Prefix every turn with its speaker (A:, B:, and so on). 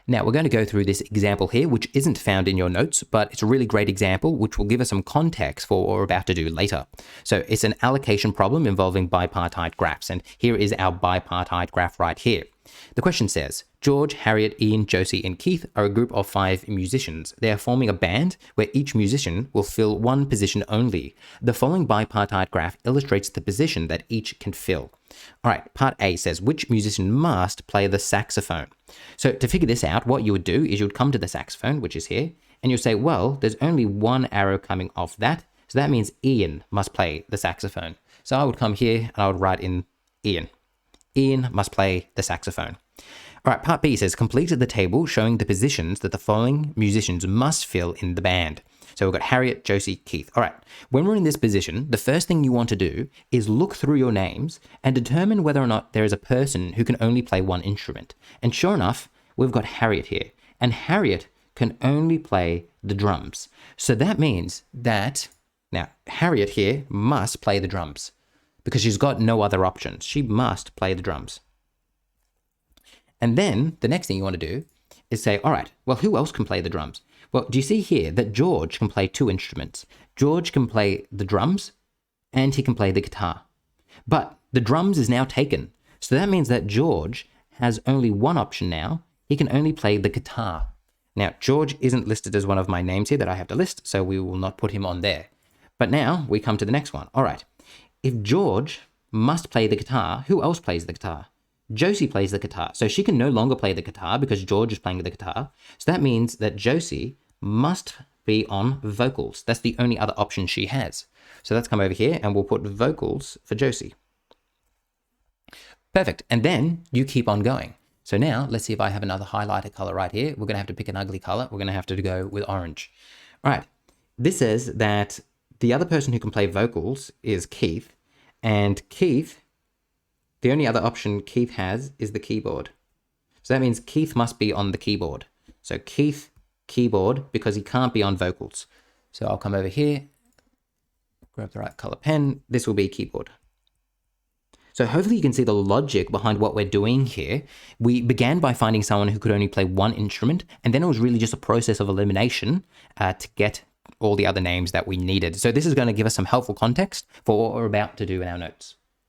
A: Now, we're going to go through this example here, which isn't found in your notes, but it's a really great example, which will give us some context for what we're about to do later. So it's an allocation problem involving bipartite graphs, and here is our bipartite graph right here. The question says, George, Harriet, Ian, Josie, and Keith are a group of 5 musicians. They are forming a band where each musician will fill one position only. The following bipartite graph illustrates the position that each can fill. All right, part A says, which musician must play the saxophone? So to figure this out, what you would do is you would come to the saxophone, which is here, and you'll say, well, there's only one arrow coming off that, so that means Ian must play the saxophone. So I would come here and I would write in Ian. Ian must play the saxophone. All right, part B says, complete the table showing the positions that the following musicians must fill in the band. So we've got Harriet, Josie, Keith. All right, when we're in this position, the first thing you want to do is look through your names and determine whether or not there is a person who can only play one instrument. And sure enough, we've got Harriet here. And Harriet can only play the drums. So that means that, now, Harriet here must play the drums because she's got no other options. She must play the drums. And then the next thing you want to do is say, all right, well, who else can play the drums? Well, do you see here that George can play 2 instruments? George can play the drums and he can play the guitar. But the drums is now taken. So that means that George has only one option now. He can only play the guitar. Now, George isn't listed as one of my names here that I have to list, so we will not put him on there. But now we come to the next one. All right, if George must play the guitar, who else plays the guitar? Josie plays the guitar. So she can no longer play the guitar because George is playing the guitar. So that means that Josie must be on vocals. That's the only other option she has. So let's come over here and we'll put vocals for Josie. Perfect. And then you keep on going. So now let's see if I have another highlighter color right here. We're going to have to pick an ugly color. We're going to have to go with orange. All right. This says that the other person who can play vocals is Keith, and Keith, the only other option Keith has is the keyboard. So that means Keith must be on the keyboard. So Keith, keyboard, because he can't be on vocals. So I'll come over here, grab the right color pen. This will be keyboard. So hopefully you can see the logic behind what we're doing here. We began by finding someone who could only play one instrument, and then it was really just a process of elimination to get all the other names that we needed. So this is going to give us some helpful context for what we're about to do in our notes.